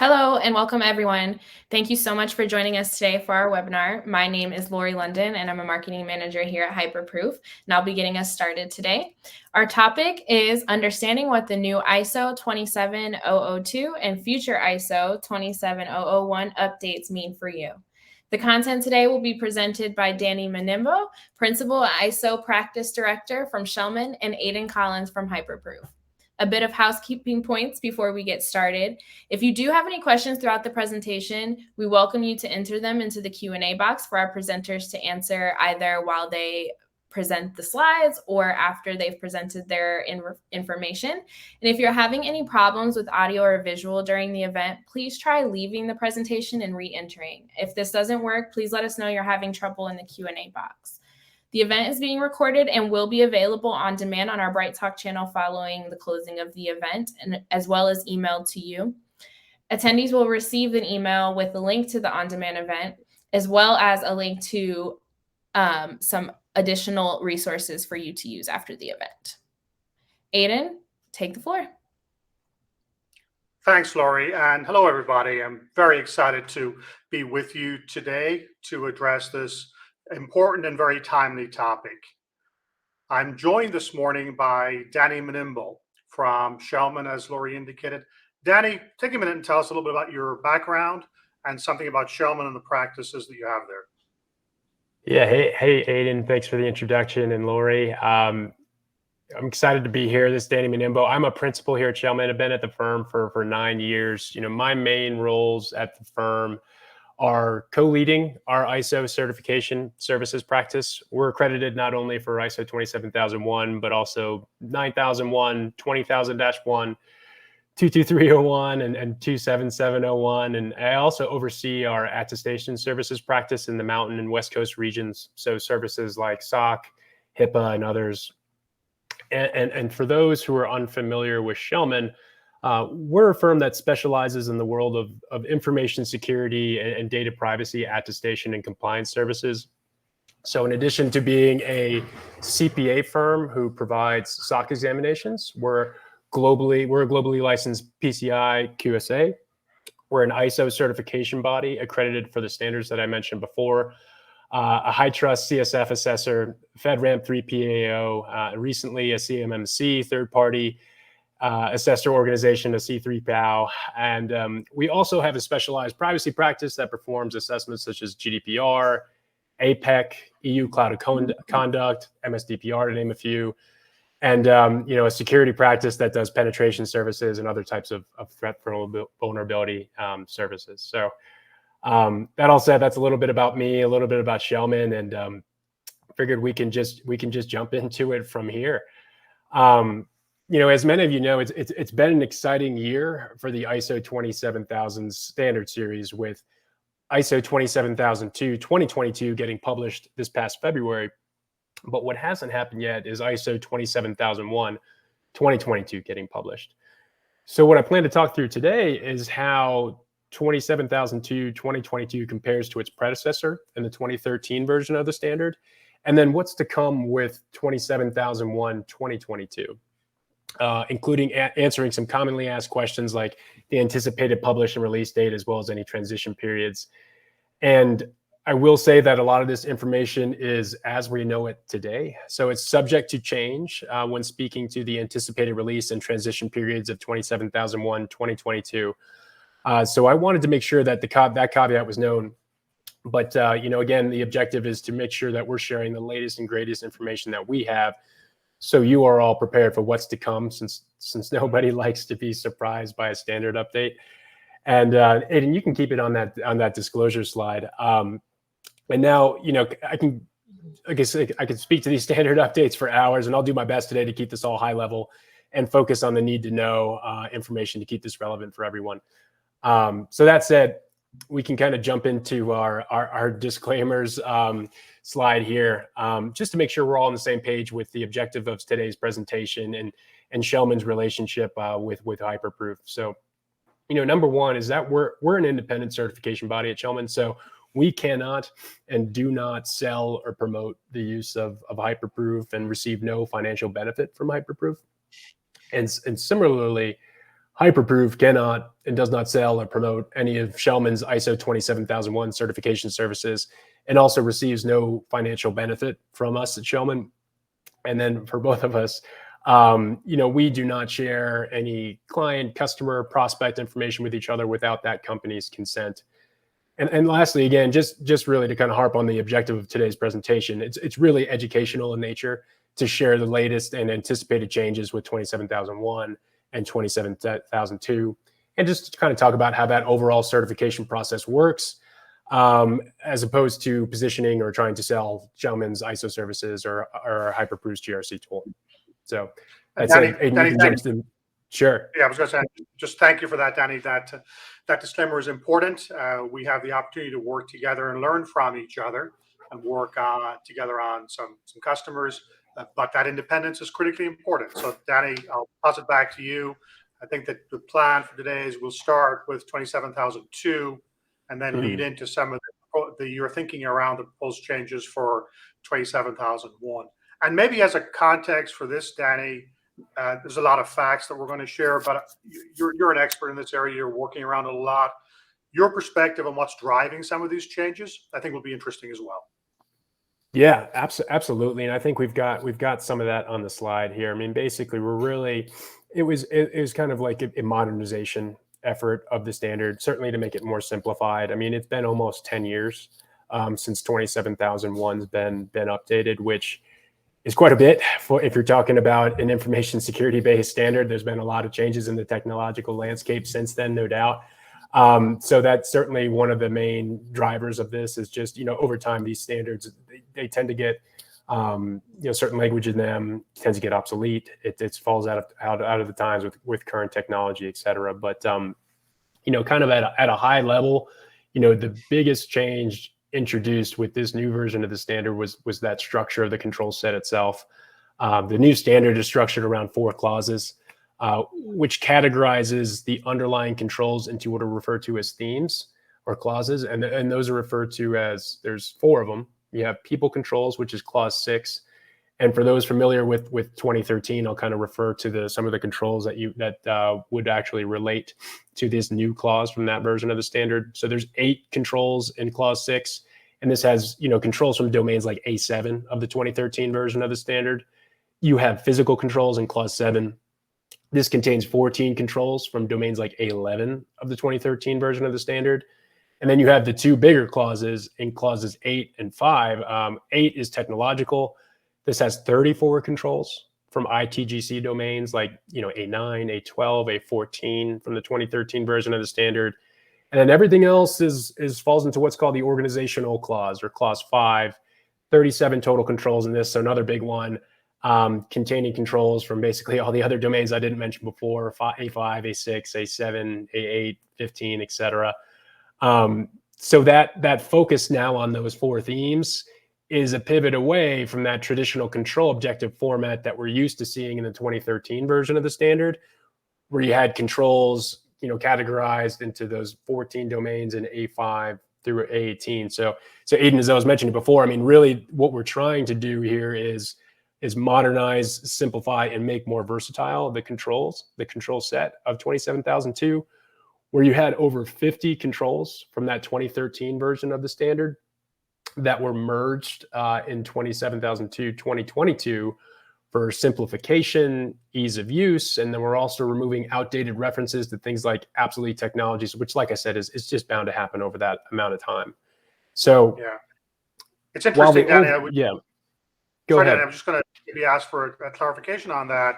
Hello and welcome everyone. Thank you so much for joining us today for our webinar. My name is Lori London and I'm a marketing manager here at Hyperproof, and I'll be getting us started today. Our topic is understanding what the new ISO 27002 and future ISO 27001 updates mean for you. The content today will be presented by Danny Manimbo, Principal ISO Practice Director from Schellman, and Aiden Collins from Hyperproof. A bit of housekeeping points before we get started. If you do have any questions throughout the presentation, we welcome you to enter them into the Q&A box for our presenters to answer either while they present the slides or after they've presented their information. And if you're having any problems with audio or visual during the event, please try leaving the presentation and re-entering. If this doesn't work, please let us know you're having trouble in the Q&A box. The event is being recorded and will be available on demand on our Bright Talk channel following the closing of the event, and as well as emailed to you. Attendees will receive an email with a link to the on-demand event, as well as a link to some additional resources for you to use after the event. Aiden, take the floor. Thanks, Lori, and hello, everybody. I'm very excited to be with you today to address this important and very timely topic. I'm joined this morning by Danny Manimbo from Schellman, as Lori indicated. Danny, take a minute and tell us a little bit about your background and something about Schellman and the practices that you have there. Yeah, hey, Aiden, thanks for the introduction, and Lori. I'm excited to be here. This is Danny Manimbo. I'm a principal here at Schellman. I've been at the firm for 9 years. My main roles at the firm are co-leading our ISO certification services practice. We're accredited not only for ISO 27001, but also 9001, 20000-1, 22301, and 27701. And I also oversee our attestation services practice in the Mountain and West Coast regions. So services like SOC, HIPAA, and others. And for those who are unfamiliar with Schellman, we're a firm that specializes in the world of information security and data privacy attestation and compliance services. So in addition to being a CPA firm who provides SOC examinations, we're a globally licensed PCI QSA. We're an ISO certification body accredited for the standards that I mentioned before, a HITRUST CSF assessor, FedRAMP 3 PAO, recently a CMMC third-party assessor organization, a C3 PAO. And we also have a specialized privacy practice that performs assessments such as GDPR, APEC, EU Cloud of Conduct, MSDPR, to name a few. And a security practice that does penetration services and other types of threat vulnerability services. So that all said, that's a little bit about me, a little bit about Schellman, and figured we can just jump into it from here. As many of you know, it's been an exciting year for the ISO 27000 standard series, with ISO 27002 2022 getting published this past February. But what hasn't happened yet is ISO 27001 2022 getting published. So what I plan to talk through today is how 27002 2022 compares to its predecessor in the 2013 version of the standard, and then what's to come with 27001 2022. Including answering some commonly asked questions like the anticipated publish and release date, as well as any transition periods. And I will say that a lot of this information is as we know it today. So it's subject to change when speaking to the anticipated release and transition periods of 27001 2022. So I wanted to make sure that that caveat was known. But, again, the objective is to make sure that we're sharing the latest and greatest information that we have, so you are all prepared for what's to come, since nobody likes to be surprised by a standard update. And Aiden, you can keep it on that disclosure slide. And now, I can speak to these standard updates for hours, and I'll do my best today to keep this all high level and focus on the need to know information to keep this relevant for everyone. So that said, we can kind of jump into our disclaimers slide here, just to make sure we're all on the same page with the objective of today's presentation and Schellman's relationship with Hyperproof. So, number one is that we're an independent certification body at Schellman, so we cannot and do not sell or promote the use of Hyperproof and receive no financial benefit from Hyperproof. And similarly, Hyperproof cannot and does not sell or promote any of Schellman's ISO 27001 certification services, and also receives no financial benefit from us at Schellman. And then for both of us, we do not share any client, customer, prospect information with each other without that company's consent. And lastly, again, just really to kind of harp on the objective of today's presentation, it's really educational in nature to share the latest and anticipated changes with 27001 and 27002, and just to kind of talk about how that overall certification process works, as opposed to positioning or trying to sell Schellman's ISO services or Hyperproof's GRC tool. So that's Danny, it. Aiden, Danny, you can jump in. Sure. Yeah, I was going to say, just thank you for that, Danny. That disclaimer is important. We have the opportunity to work together and learn from each other and work together on some customers, but that independence is critically important. So, Danny, I'll pass it back to you. I think that the plan for today is we'll start with 27002 and then lead into some of your thinking around the proposed changes for 27001. And maybe as a context for this, Danny, there's a lot of facts that we're going to share, but you're an expert in this area. You're working around a lot. Your perspective on what's driving some of these changes, I think, will be interesting as well. Yeah, absolutely. And I think we've got some of that on the slide here. I mean, basically, it was kind of like a modernization effort of the standard, certainly to make it more simplified. I mean, it's been almost 10 years since 27001's been updated, which is quite a bit if you're talking about an information security based standard. There's been a lot of changes in the technological landscape since then, no doubt. So that's certainly one of the main drivers of this is just, over time, these standards, they tend to get, certain language in them tends to get obsolete. It falls out of the times with current technology, et cetera. But, kind of at a high level, the biggest change introduced with this new version of the standard was that structure of the control set itself. The new standard is structured around 4 clauses, which categorizes the underlying controls into what are referred to as themes or clauses. And those are referred to as, there's 4 of them. You have people controls, which is clause 6. And for those familiar with 2013, I'll kind of refer to some of the controls that would actually relate to this new clause from that version of the standard. So there's 8 controls in clause 6, and this has controls from domains like A7 of the 2013 version of the standard. You have physical controls in clause 7. This contains 14 controls from domains like A11 of the 2013 version of the standard. And then you have the 2 bigger clauses in clauses 8 and 5. 8 is technological. This has 34 controls from ITGC domains like, A9, A12, A14 from the 2013 version of the standard. And then everything else falls into what's called the organizational clause or clause 5, 37 total controls in this. So another big one, containing controls from basically all the other domains I didn't mention before, A5, A6, A7, A8, 15, et cetera. So that focus now on those 4 themes is a pivot away from that traditional control objective format that we're used to seeing in the 2013 version of the standard, where you had controls, categorized into those 14 domains in A5 through A18. So Aiden, as I was mentioning before, I mean, really what we're trying to do here is modernize, simplify, and make more versatile the control set of 27002, where you had over 50 controls from that 2013 version of the standard that were merged in 27002, 2022 for simplification, ease of use, and then we're also removing outdated references to things like obsolete technologies, which, like I said, is just bound to happen over that amount of time. So yeah, it's interesting, Danny. Go ahead. I'm just going to maybe ask for a clarification on that.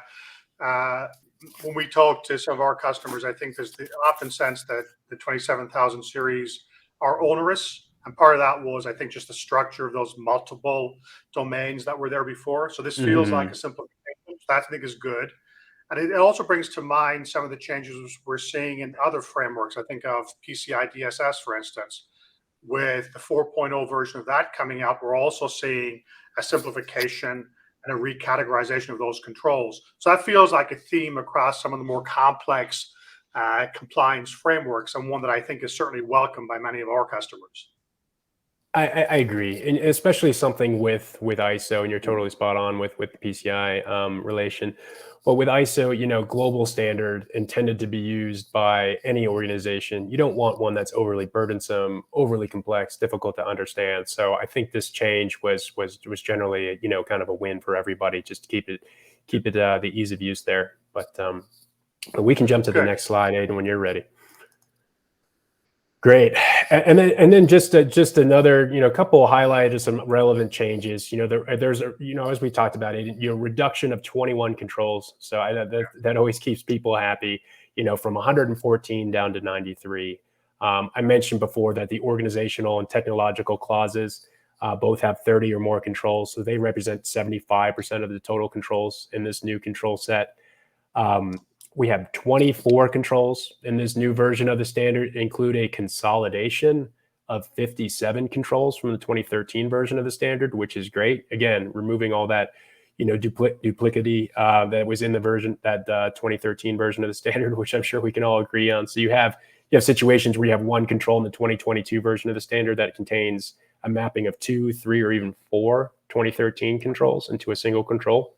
When we talk to some of our customers, I think there's the often sense that the 27000 series are onerous. And part of that was, I think, just the structure of those multiple domains that were there before. So this feels like a simplification. That, I think, is good. And it also brings to mind some of the changes we're seeing in other frameworks. I think of PCI DSS, for instance. With the 4.0 version of that coming out, we're also seeing a simplification and a recategorization of those controls. So that feels like a theme across some of the more complex compliance frameworks, and one that I think is certainly welcomed by many of our customers. I agree, and especially something with ISO, and you're totally spot on with the PCI relation. But with ISO, global standard intended to be used by any organization. You don't want one that's overly burdensome, overly complex, difficult to understand. So I think this change was generally kind of a win for everybody, just to keep it the ease of use there. But we can jump to the Okay. next slide, Aiden, when you're ready. Great, and then just another couple of highlights of some relevant changes. There's as we talked about it, reduction of 21 controls. So that always keeps people happy. From 114 down to 93. I mentioned before that the organizational and technological clauses both have 30 or more controls, so they represent 75% of the total controls in this new control set. We have 24 controls in this new version of the standard, include a consolidation of 57 controls from the 2013 version of the standard, which is great. Again, removing all that, duplicity that was in the version, that 2013 version of the standard, which I'm sure we can all agree on. So you have situations where you have one control in the 2022 version of the standard that contains a mapping of 2, 3, or even 4 2013 controls into a single control.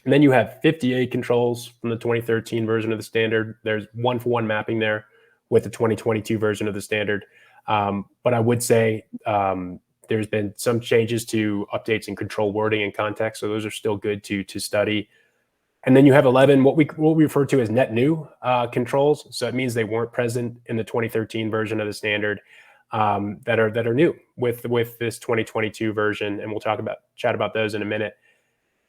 And then you have 58 controls from the 2013 version of the standard. There's one-for-one mapping there with the 2022 version of the standard. But I would say there's been some changes to updates in control wording and context. So those are still good to study. And then you have 11, what we refer to as net new controls. So it means they weren't present in the 2013 version of the standard that are new with this 2022 version. And we'll chat about those in a minute.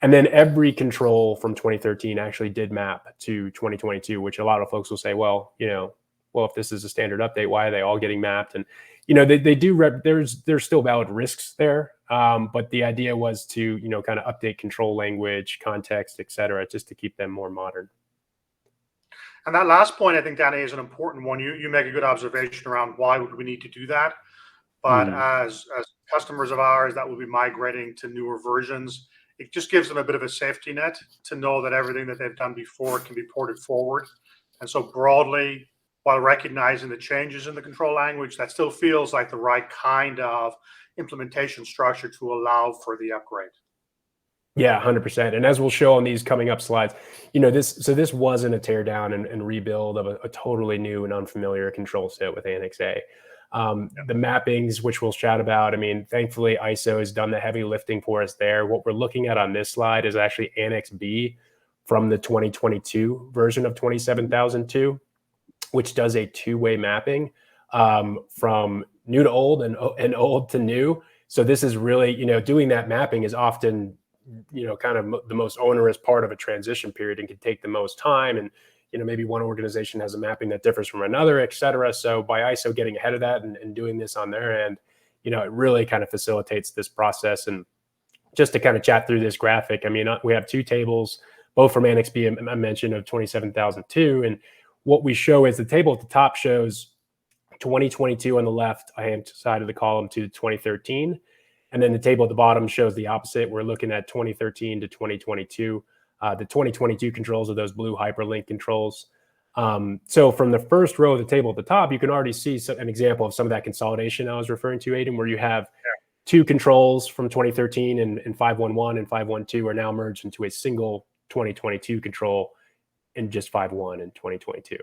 And then every control from 2013 actually did map to 2022, which a lot of folks will say, well, if this is a standard update, why are they all getting mapped? And, they do, there's still valid risks there. But the idea was to, kind of update control language, context, et cetera, just to keep them more modern. And that last point, I think, Danny, is an important one. You make a good observation around why would we need to do that. But as customers of ours that will be migrating to newer versions, it just gives them a bit of a safety net to know that everything that they've done before can be ported forward. And so broadly, while recognizing the changes in the control language, that still feels like the right kind of implementation structure to allow for the upgrade. Yeah, 100%. And as we'll show on these coming up slides, this wasn't a tear down and rebuild of a totally new and unfamiliar control set with Annex A. The mappings, which we'll chat about, thankfully ISO has done the heavy lifting for us there. What we're looking at on this slide is actually Annex B from the 2022 version of 27002, which does a two-way mapping from new to old and old to new. So this is really, doing that mapping is often, kind of the most onerous part of a transition period and can take the most time. And maybe one organization has a mapping that differs from another, et cetera. So by ISO getting ahead of that and doing this on their end, it really kind of facilitates this process. And just to kind of chat through this graphic, we have two tables, both from Annex B, I mentioned, of 27002. And what we show is the table at the top shows 2022 on the left hand side of the column to 2013. And then the table at the bottom shows the opposite. We're looking at 2013 to 2022. The 2022 controls are those blue hyperlink controls. So from the first row of the table at the top, you can already see an example of some of that consolidation I was referring to, Aiden, where you have two controls from 2013 and 511 and 512 are now merged into a single 2022 control in just 5.1 and 2022.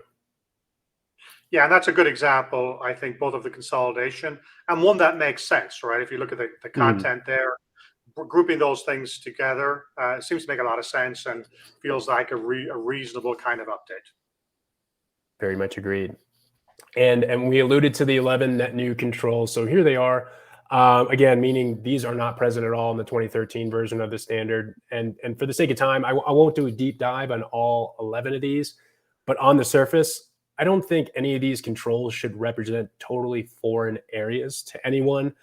Yeah, and that's a good example, I think, both of the consolidation and one that makes sense, right? If you look at the content there, grouping those things together seems to make a lot of sense and feels like a reasonable kind of update. Very much agreed. And we alluded to the 11 net new controls. So here they are. Again, meaning these are not present at all in the 2013 version of the standard. And for the sake of time, I won't do a deep dive on all 11 of these, but on the surface, I don't think any of these controls should represent totally foreign areas to anyone,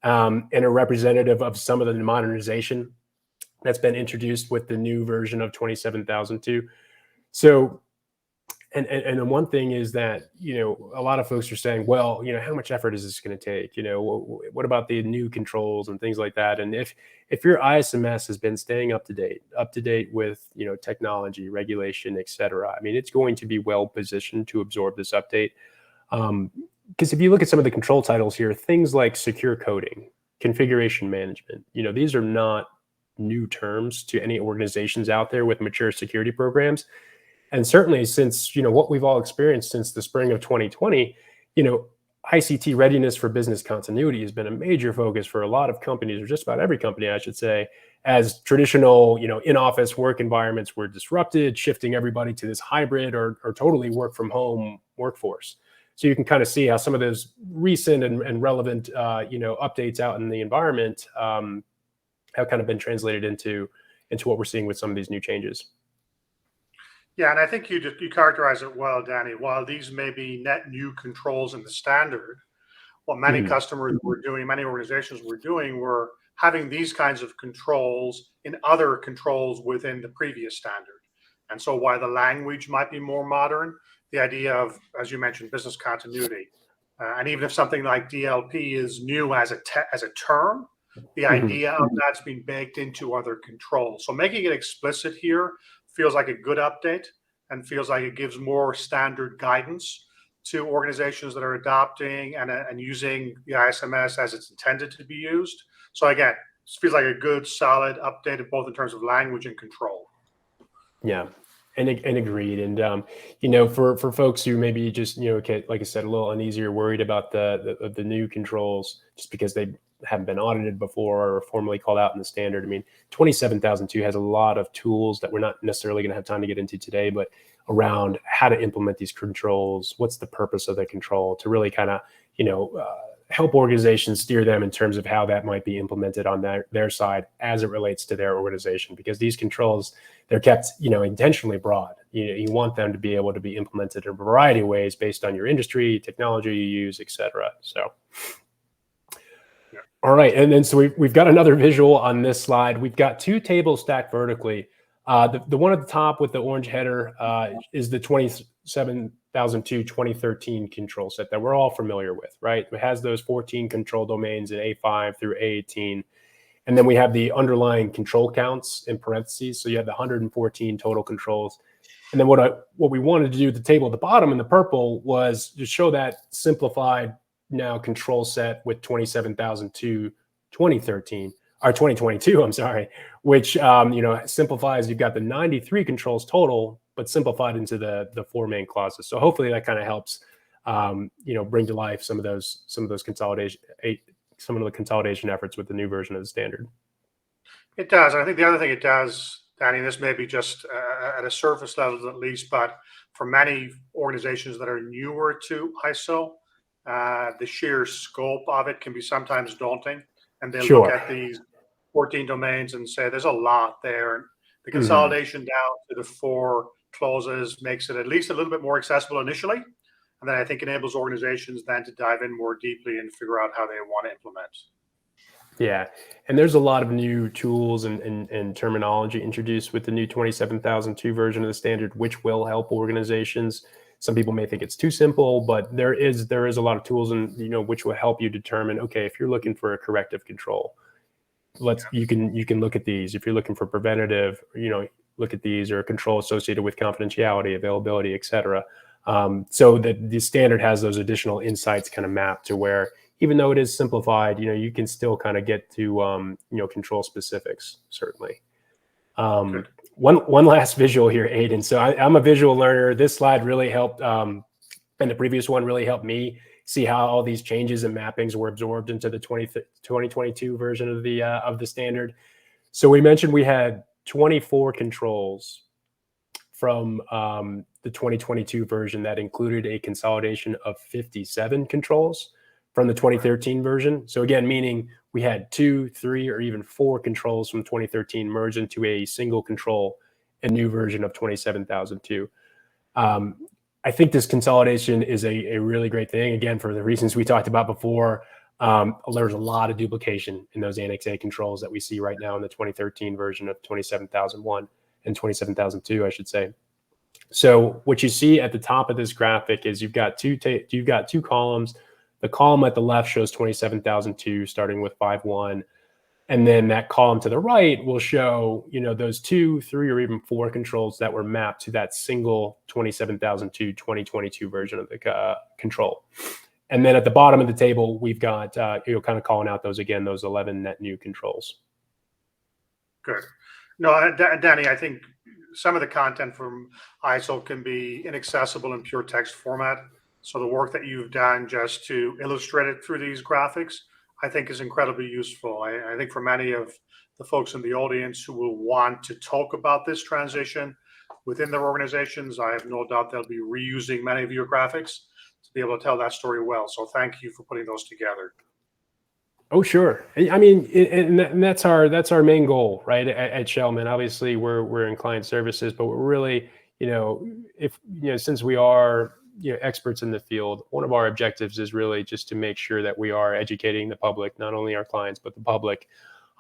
and are representative of some of the modernization that's been introduced with the new version of 27002. So, and the one thing is that, a lot of folks are saying, well, how much effort is this going to take? What about the new controls and things like that? And if your ISMS has been staying up to date with, technology, regulation, et cetera, it's going to be well positioned to absorb this update. because if you look at some of the control titles here, things like secure coding, configuration management, these are not new terms to any organizations out there with mature security programs. And certainly since, what we've all experienced since the spring of 2020, ICT readiness for business continuity has been a major focus for a lot of companies, or just about every company, I should say, as traditional, in-office work environments were disrupted, shifting everybody to this hybrid or totally work from home workforce. So you can kind of see how some of those recent and relevant, updates out in the environment have kind of been translated into what we're seeing with some of these new changes. Yeah, and I think you characterize it well, Danny. While these may be net new controls in the standard, what many customers were doing, many organizations were doing, were having these kinds of controls in other controls within the previous standard. And so while the language might be more modern, the idea of, as you mentioned, business continuity, and even if something like DLP is new as a term, the idea of that's been baked into other controls. So making it explicit here feels like a good update and feels like it gives more standard guidance to organizations that are adopting and using the ISMS as it's intended to be used. So again, it feels like a good, solid update, both in terms of language and control. Yeah, and agreed. And for folks who maybe just like I said, a little uneasy or worried about the new controls, just because they haven't been audited before or formally called out in the standard. I mean, 27002 has a lot of tools that we're not necessarily going to have time to get into today, but around how to implement these controls, what's the purpose of the control, to really kind of, help organizations steer them in terms of how that might be implemented on their side as it relates to their organization. Because these controls, they're kept, intentionally broad. You want them to be able to be implemented in a variety of ways based on your industry, technology you use, et cetera. So. All right, and then so we've got another visual on this slide. We've got two tables stacked vertically. The one at the top with the orange header is the 27002 2013 control set that we're all familiar with, right? It has those 14 control domains in A5 through A18. And then we have the underlying control counts in parentheses. So you have the 114 total controls. And then what we wanted to do at the table at the bottom in the purple was to show that simplified now control set with 27002 2013 or 2022, I'm sorry, which simplifies. You've got the 93 controls total, but simplified into the four main clauses. So hopefully that kind of helps bring to life some of the consolidation efforts with the new version of the standard. It does. And I think the other thing it does, Danny, this may be just at a surface level at least, but for many organizations that are newer to ISO, the sheer scope of it can be sometimes daunting. And they look at these 14 domains and say, there's a lot there. The consolidation down to the four clauses makes it at least a little bit more accessible initially. And then I think enables organizations then to dive in more deeply and figure out how they want to implement. Yeah, and there's a lot of new tools and terminology introduced with the new 27002 version of the standard, which will help organizations. Some people may think it's too simple, but there is a lot of tools which will help you determine, okay, if you're looking for a corrective control, you can look at these. If you're looking for preventative, look at these, or a control associated with confidentiality, availability, et cetera. So that the standard has those additional insights kind of mapped to where, even though it is simplified, you can still kind of get to control specifics, certainly. One last visual here, Aiden. So I'm a visual learner. This slide really helped, and the previous one really helped me see how all these changes and mappings were absorbed into the 2022 version of the standard. So we mentioned we had 24 controls from the 2022 version that included a consolidation of 57 controls from the 2013 version. So again, meaning we had 2, 3, or even 4 controls from 2013 merged into a single control, a new version of 27002. I think this consolidation is a really great thing. Again, for the reasons we talked about before, there's a lot of duplication in those Annex A controls that we see right now in the 2013 version of 27001 and 27002, I should say. So what you see at the top of this graphic is you've got two columns. The column at the left shows 27002 starting with 5.1. And then that column to the right will show, those 2, 3, or even 4 controls that were mapped to that single 27002 2022 version of the control. And then at the bottom of the table, we've got, kind of calling out those 11 net new controls. Good. No, Danny, I think some of the content from ISO can be inaccessible in pure text format. So the work that you've done just to illustrate it through these graphics, I think is incredibly useful. I think for many of the folks in the audience who will want to talk about this transition within their organizations, I have no doubt they'll be reusing many of your graphics to be able to tell that story well. So thank you for putting those together. Oh, sure. I mean, and that's our main goal, right? At Schellman, obviously we're in client services, but we're really, since we are, experts in the field, one of our objectives is really just to make sure that we are educating the public, not only our clients, but the public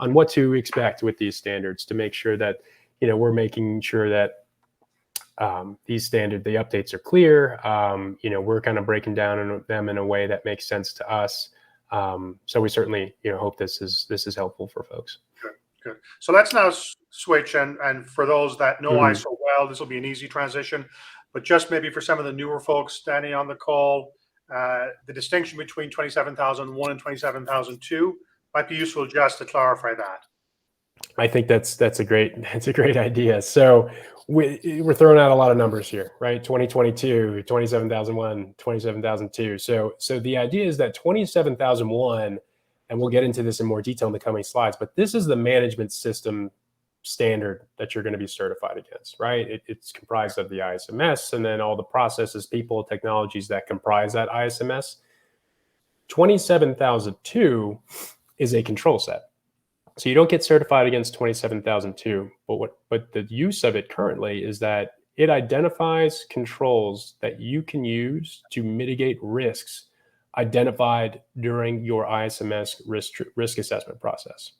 on what to expect with these standards, to make sure that, we're making sure that the updates are clear. We're kind of breaking down them in a way that makes sense to us. So we certainly, hope this is helpful for folks. Good. So let's now switch, and for those that know ISO well, this will be an easy transition. But just maybe for some of the newer folks, Danny, on the call, the distinction between 27001 and 27002 might be useful just to clarify that. I think that's a great idea. So we're throwing out a lot of numbers here, right? 2022, 27,001, 27,002. So the idea is that 27,001, and we'll get into this in more detail in the coming slides, but this is the management system standard that you're going to be certified against, right? It's comprised of the ISMS and then all the processes, people, technologies that comprise that ISMS. 27,002 is a control set. So you don't get certified against 27,002, but the use of it currently is that it identifies controls that you can use to mitigate risks identified during your ISMS risk assessment process.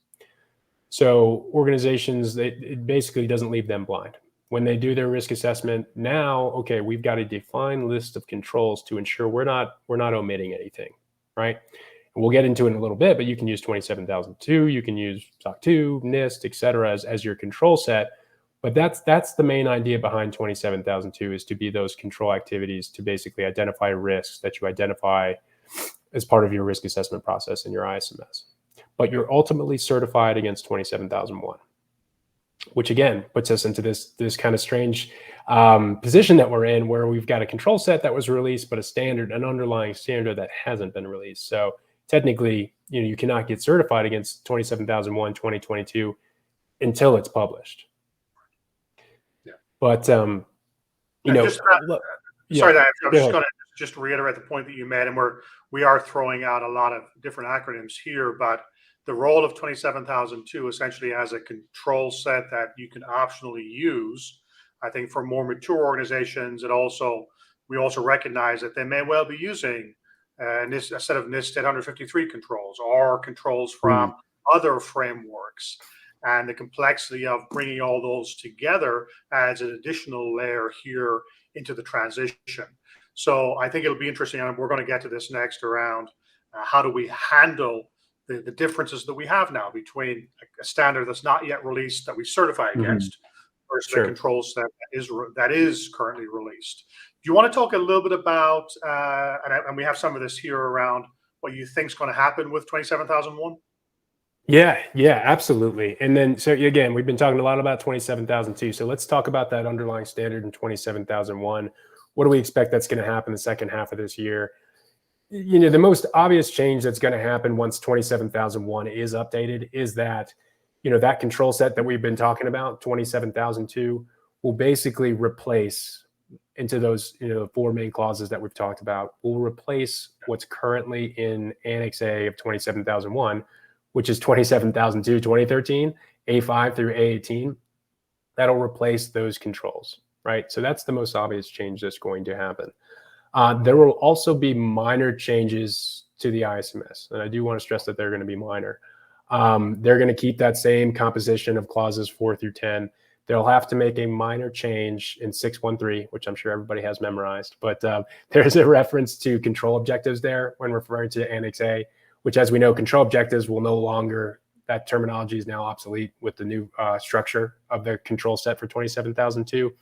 So organizations, it basically doesn't leave them blind. When they do their risk assessment, now, okay, we've got a defined list of controls to ensure we're not omitting anything, right? We'll get into it in a little bit, but you can use 27,002, you can use SOC 2, NIST, et cetera, as your control set. But that's the main idea behind 27,002, is to be those control activities to basically identify risks that you identify as part of your risk assessment process in your ISMS. But you're ultimately certified against 27,001, which again puts us into this kind of strange position that we're in, where we've got a control set that was released, but an underlying standard that hasn't been released. So technically, you cannot get certified against 27,001 2022 until it's published. Yeah. But sorry, that I'm just going to just reiterate the point that you made, and we are throwing out a lot of different acronyms here, but the role of 27,002 essentially as a control set that you can optionally use. I think for more mature organizations, we also recognize that they may well be using a set of NIST 853 controls or controls from other frameworks. And the complexity of bringing all those together adds an additional layer here into the transition. So I think it'll be interesting, and we're going to get to this next, around how do we handle the differences that we have now between a standard that's not yet released that we certify against versus the control set that is currently released. Do you want to talk a little bit about, and we have some of this here, around what you think is going to happen with 27,001? Yeah, absolutely. And then, so again, we've been talking a lot about 27,002. So let's talk about that underlying standard in 27,001. What do we expect that's going to happen the second half of this year? The most obvious change that's going to happen once 27,001 is updated is that, that control set that we've been talking about, 27,002, will basically replace into those, four main clauses that we've talked about, will replace what's currently in Annex A of 27,001, which is 27,002, 2013, A5 through A18. That'll replace those controls, right? So that's the most obvious change that's going to happen. There will also be minor changes to the ISMS, and I do want to stress that they're going to be minor. They're going to keep that same composition of clauses 4 through 10. They'll have to make a minor change in 613, which I'm sure everybody has memorized, but there's a reference to control objectives there when referring to Annex A, which, as we know, control objectives will no longer, that terminology is now obsolete with the new structure of the control set for 27,002.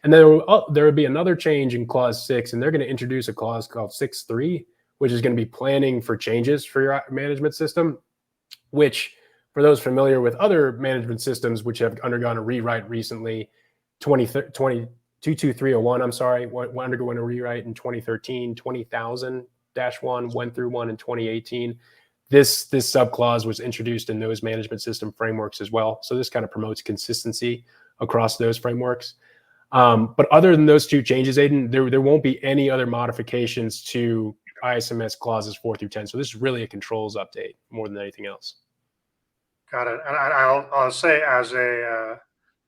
And then there will be another change in clause 6, and they're going to introduce a clause called 6.3, which is going to be planning for changes for your management system, which for those familiar with other management systems which have undergone a rewrite recently, 22301, I'm sorry, undergoing a rewrite in 2013, 20,000-1 went through one in 2018. This subclause was introduced in those management system frameworks as well. So this kind of promotes consistency across those frameworks. But other than those two changes, Aiden, there won't be any other modifications to ISMS clauses 4 through 10. So this is really a controls update more than anything else. Got it. And I'll say, as a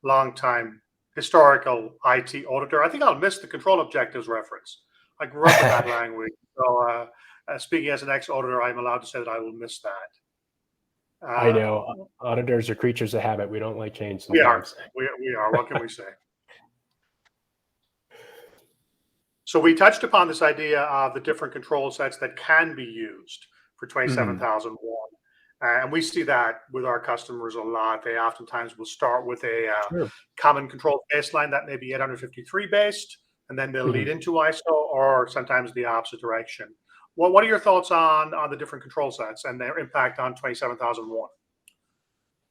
longtime historical IT auditor, I think I'll miss the control objectives reference. I grew up with that language. So speaking as an ex-auditor, I'm allowed to say that I will miss that. I know auditors are creatures of habit. We don't like change sometimes. We are. What can we say? So we touched upon this idea of the different control sets that can be used for 27001. And we see that with our customers a lot. They oftentimes will start with a common control baseline that may be 853 based, and then they'll lead into ISO, or sometimes the opposite direction. Well, what are your thoughts on the different control sets and their impact on 27001?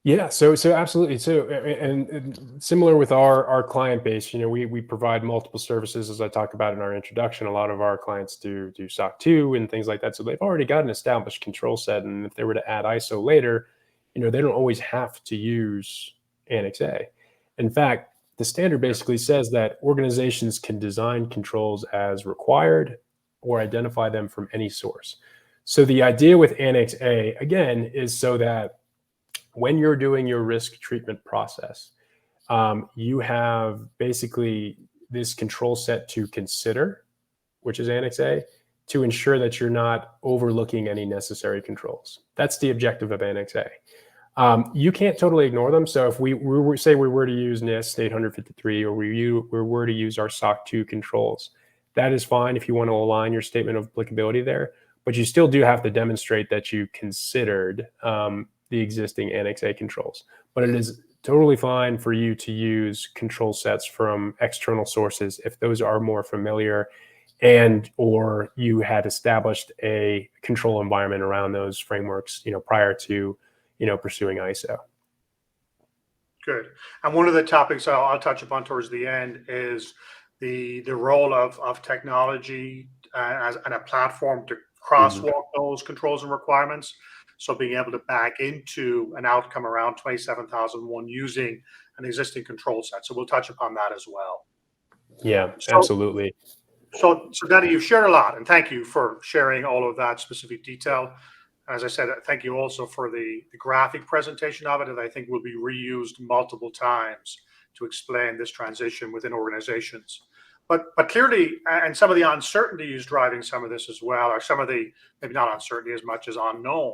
Yeah, so absolutely. So and similar with our client base, we provide multiple services, as I talked about in our introduction. A lot of our clients do SOC 2 and things like that. So they've already got an established control set, and if they were to add ISO later, they don't always have to use Annex A. In fact, the standard basically says that organizations can design controls as required or identify them from any source. So the idea with Annex A, again, is so that when you're doing your risk treatment process, you have basically this control set to consider, which is Annex A, to ensure that you're not overlooking any necessary controls. That's the objective of Annex A. You can't totally ignore them. So if we were to use NIST 853, or we were to use our SOC 2 controls, that is fine if you want to align your statement of applicability there. But you still do have to demonstrate that you considered the existing Annex A controls. But it is totally fine for you to use control sets from external sources if those are more familiar and or you had established a control environment around those frameworks, prior to, pursuing ISO. Good. And one of the topics I'll touch upon towards the end is the role of technology and a platform to crosswalk those controls and requirements. So being able to back into an outcome around 27001 using an existing control set. So we'll touch upon that as well. Yeah, absolutely. So Danny, you've shared a lot, and thank you for sharing all of that specific detail. As I said, thank you also for the graphic presentation of it, and I think will be reused multiple times to explain this transition within organizations. But clearly, and some of the uncertainties driving some of this as well, are some of the, maybe not uncertainty as much as unknown.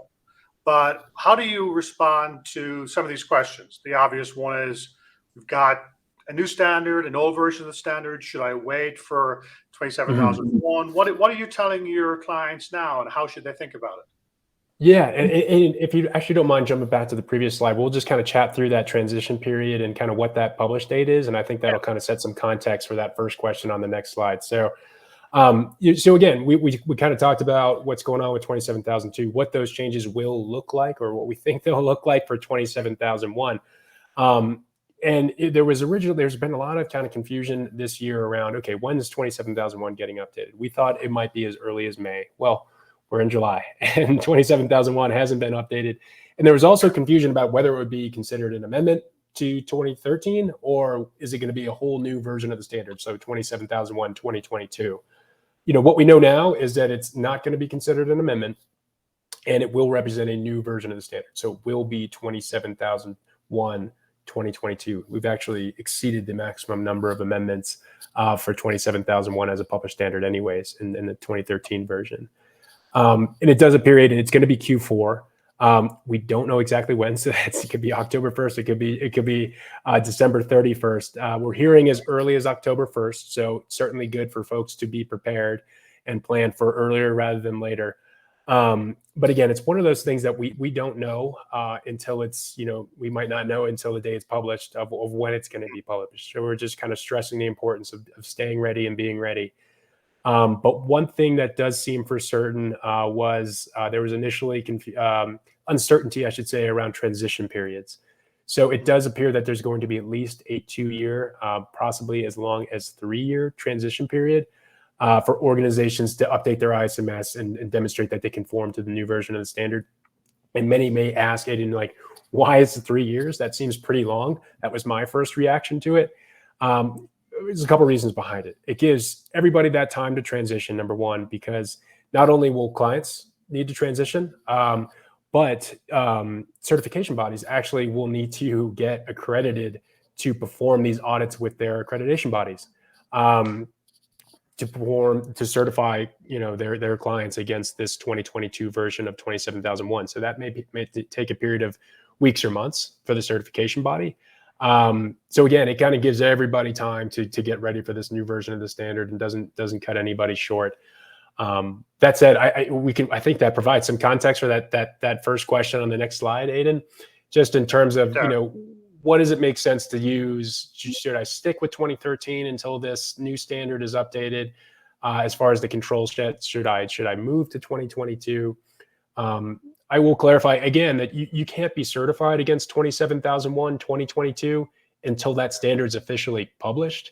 But how do you respond to some of these questions? The obvious one is, we've got a new standard, an old version of the standard. Should I wait for 27001? What are you telling your clients now, and how should they think about it? Yeah, and if you actually don't mind jumping back to the previous slide, we'll just kind of chat through that transition period and kind of what that publish date is. And I think that'll kind of set some context for that first question on the next slide. So again, we kind of talked about what's going on with 27002, what those changes will look like, or what we think they'll look like for 27001. There's been a lot of kind of confusion this year around, okay, when is 27001 getting updated? We thought it might be as early as May. Well, we're in July, and 27001 hasn't been updated. And there was also confusion about whether it would be considered an amendment to 2013, or is it going to be a whole new version of the standard? So 27001, 2022. What we know now is that it's not going to be considered an amendment, and it will represent a new version of the standard. So it will be 27001, 2022. We've actually exceeded the maximum number of amendments for 27001 as a published standard anyways in the 2013 version. And it does appear, and it's going to be Q4. We don't know exactly when, so it could be October 1st. It could be December 31st. We're hearing as early as October 1st, so certainly good for folks to be prepared and plan for earlier rather than later. But again, it's one of those things that we don't know until it's, we might not know until the day it's published of when it's going to be published. So we're just kind of stressing the importance of staying ready and being ready. But one thing that does seem for certain was there was initially uncertainty, I should say, around transition periods. So it does appear that there's going to be at least a 2-year, possibly as long as 3-year transition period for organizations to update their ISMS and demonstrate that they conform to the new version of the standard. And many may ask, Aiden, like, why is it 3 years? That seems pretty long. That was my first reaction to it. There's a couple of reasons behind it. It gives everybody that time to transition, number one, because not only will clients need to transition, but certification bodies actually will need to get accredited to perform these audits with their accreditation bodies. To certify, their clients against this 2022 version of 27001. So that may take a period of weeks or months for the certification body. So again, it kind of gives everybody time to get ready for this new version of the standard and doesn't cut anybody short. That said, I think that provides some context for that first question on the next slide, Aiden, just in terms of, what does it make sense to use? Should I stick with 2013 until this new standard is updated? As far as the control set, should I move to 2022? I will clarify again that you can't be certified against 27001 2022 until that standard is officially published.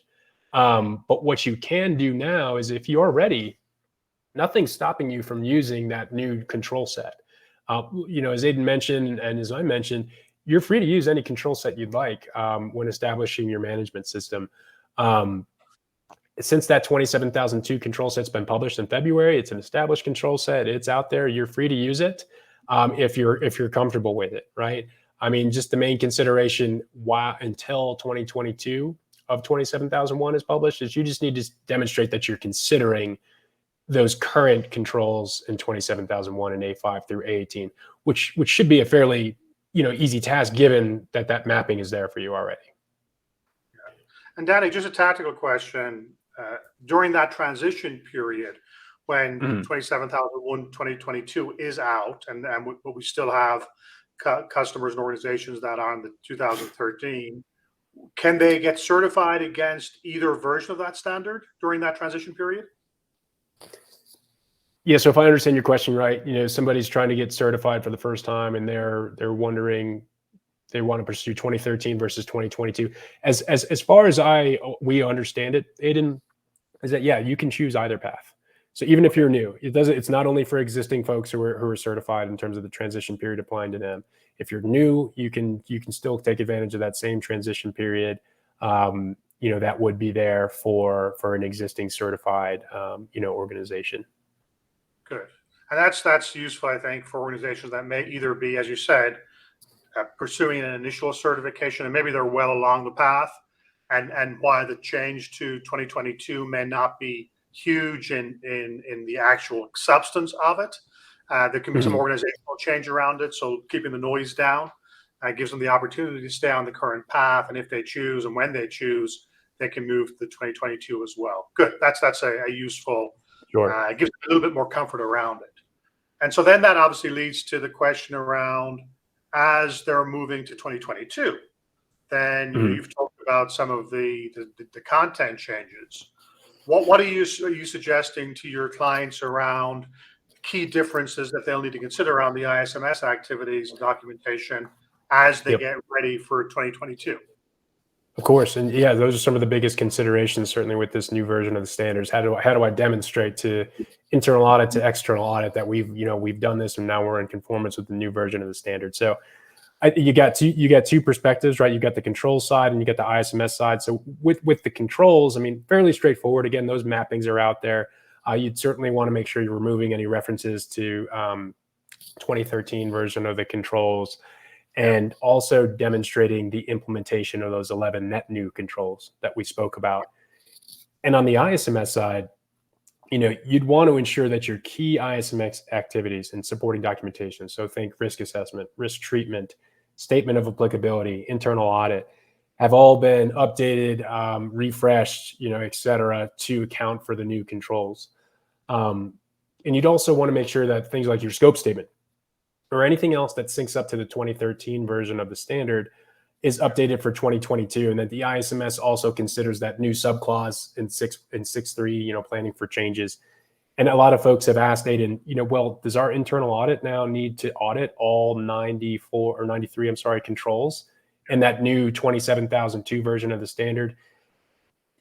But what you can do now is, if you are ready, nothing's stopping you from using that new control set. As Aiden mentioned, and as I mentioned, you're free to use any control set you'd like when establishing your management system. Since that 27002 control set's been published in February, it's an established control set. It's out there. You're free to use it if you're comfortable with it, right? I mean, just the main consideration until 2022 of 27001 is published is you just need to demonstrate that you're considering those current controls in 27001 and A5 through A18, which should be a fairly easy task given that mapping is there for you already. Yeah. And Danny, just a tactical question. During that transition period, when 27001 2022 is out, but we still have customers and organizations that are on the 2013, can they get certified against either version of that standard during that transition period? Yeah, so if I understand your question right, somebody's trying to get certified for the first time and they're wondering, they want to pursue 2013 versus 2022. As far as we understand it, Aiden, is that you can choose either path. So even if you're new, it's not only for existing folks who are certified in terms of the transition period applying to them. If you're new, you can still take advantage of that same transition period. That would be there for an existing certified organization. Good. And that's useful, I think, for organizations that may either be, as you said, pursuing an initial certification, and maybe they're well along the path, and why the change to 2022 may not be huge in the actual substance of it. There can be some organizational change around it, so keeping the noise down gives them the opportunity to stay on the current path, and if they choose and when they choose, they can move to the 2022 as well. Good. That's a useful. Sure. It gives a little bit more comfort around it. And so then that obviously leads to the question around, as they're moving to 2022, then you've talked about some of the content changes. What are you suggesting to your clients around key differences that they'll need to consider around the ISMS activities and documentation as they get ready for 2022? Of course, and those are some of the biggest considerations, certainly with this new version of the standards. How do I demonstrate to internal audit to external audit that we've done this and now we're in conformance with the new version of the standard? So you got two perspectives, right? You got the control side and you got the ISMS side. So with the controls, I mean, fairly straightforward. Again, those mappings are out there. You'd certainly want to make sure you're removing any references to 2013 version of the controls, and also demonstrating the implementation of those 11 net new controls that we spoke about. And on the ISMS side, you'd want to ensure that your key ISMS activities and supporting documentation, so think risk assessment, risk treatment, statement of applicability, internal audit, have all been updated, refreshed, et cetera, to account for the new controls. And you'd also want to make sure that things like your scope statement or anything else that syncs up to the 2013 version of the standard, is updated for 2022, and that the ISMS also considers that new subclause in 6.3, planning for changes. And a lot of folks have asked Aiden, well, does our internal audit now need to audit all 94 or 93, controls in that new 27002 version of the standard?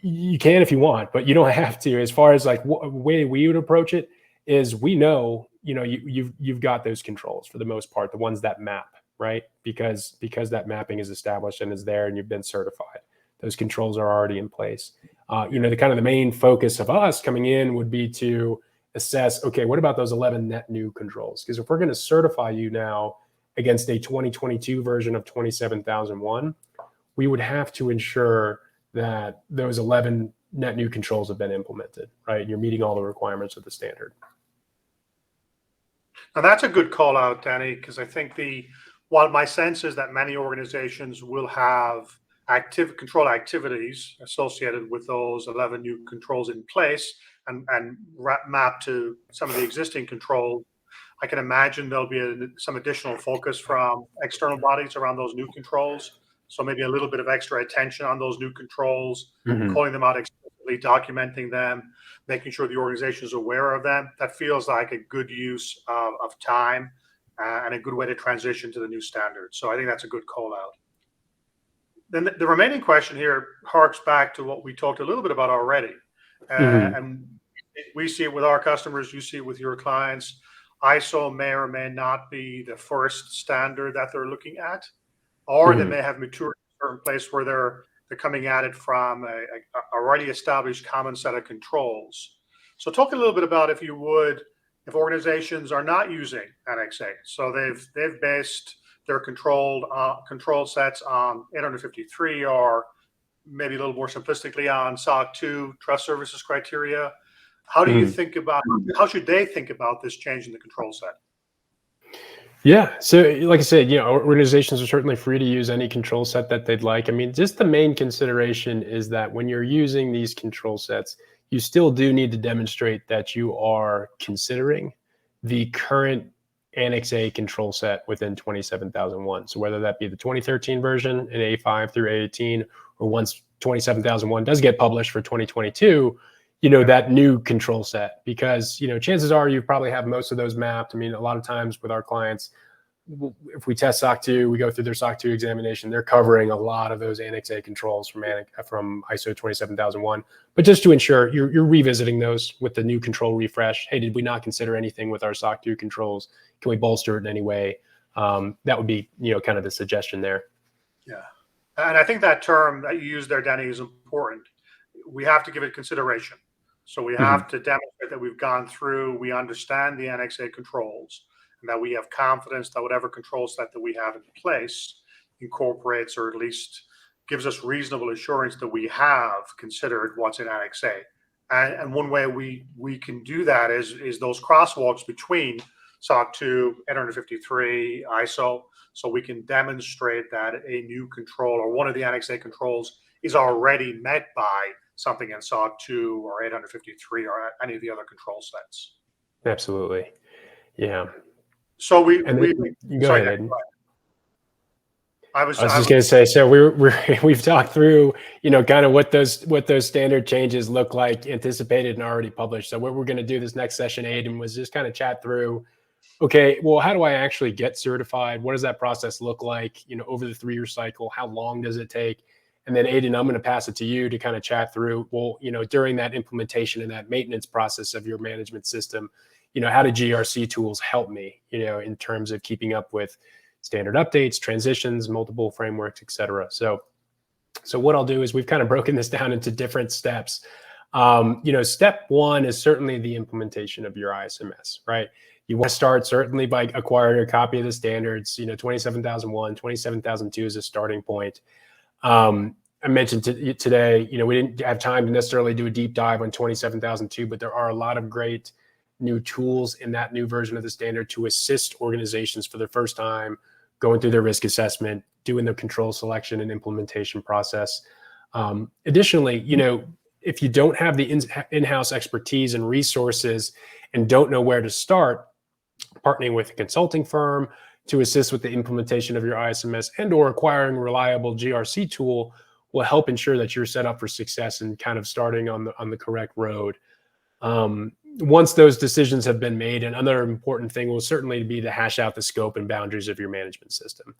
You can if you want, but you don't have to. As far as like way we would approach it is, we know, you've got those controls for the most part, the ones that map, right? Because that mapping is established and is there, and you've been certified. Those controls are already in place. The main focus of us coming in would be to assess, okay, what about those 11 net new controls? Because if we're going to certify you now against a 2022 version of 27001, we would have to ensure that those 11 net new controls have been implemented, right? And you're meeting all the requirements of the standard. Now that's a good call out, Danny, because I think while my sense is that many organizations will have control activities associated with those 11 new controls in place and map to some of the existing controls, I can imagine there'll be some additional focus from external bodies around those new controls. So maybe a little bit of extra attention on those new controls, calling them out explicitly, documenting them, making sure the organization is aware of them. That feels like a good use of time and a good way to transition to the new standard. So I think that's a good call out. Then the remaining question here harks back to what we talked a little bit about already. And we see it with our customers, you see it with your clients. ISO may or may not be the first standard that they're looking at, or they may have matured in a certain place where they're coming at it from a already established common set of controls. So talk a little bit about, if you would, if organizations are not using Annex A, so they've based their control sets on 853, or maybe a little more simplistically on SOC 2 trust services criteria. How do you think about, how should they think about this change in the control set? Yeah. So like I said, organizations are certainly free to use any control set that they'd like. I mean, just the main consideration is that when you're using these control sets, you still do need to demonstrate that you are considering the current Annex A control set within 27001. So whether that be the 2013 version in A5 through A18, or once 27001 does get published for 2022, that new control set, because, chances are you probably have most of those mapped. I mean, a lot of times with our clients, if we test SOC 2, we go through their SOC 2 examination, they're covering a lot of those Annex A controls from ISO 27001. But just to ensure you're revisiting those with the new control refresh. Hey, did we not consider anything with our SOC 2 controls? Can we bolster it in any way? That would be, kind of the suggestion there. Yeah. And I think that term that you used there, Danny, is important. We have to give it consideration. So we have to demonstrate that we've gone through, we understand the Annex A controls, and that we have confidence that whatever control set that we have in place incorporates, or at least gives us reasonable assurance that we have considered what's in Annex A. And one way we can do that is those crosswalks between SOC 2, 853, ISO, so we can demonstrate that a new control or one of the Annex A controls is already met by something in SOC 2 or 853 or any of the other control sets. Absolutely. Yeah. So go ahead, Aiden. I was just going to say, so we've talked through, kind of what those standard changes look like, anticipated and already published. So what we're going to do this next session, Aiden, was just kind of chat through, okay, well, how do I actually get certified? What does that process look like, over the 3-year cycle? How long does it take? And then Aiden, I'm going to pass it to you to kind of chat through, well, during that implementation and that maintenance process of your management system, how do GRC tools help me, in terms of keeping up with standard updates, transitions, multiple frameworks, et cetera. So what I'll do is, we've kind of broken this down into different steps. Step 1 is certainly the implementation of your ISMS, right? You want to start certainly by acquiring a copy of the standards. 27001, 27002 is a starting point. I mentioned today, we didn't have time to necessarily do a deep dive on 27002, but there are a lot of great new tools in that new version of the standard to assist organizations for the first time going through their risk assessment, doing the control selection and implementation process. Additionally, if you don't have the in-house expertise and resources and don't know where to start, partnering with a consulting firm to assist with the implementation of your ISMS and or acquiring a reliable GRC tool will help ensure that you're set up for success and kind of starting on the correct road. Once those decisions have been made, another important thing will certainly be to hash out the scope and boundaries of your management system.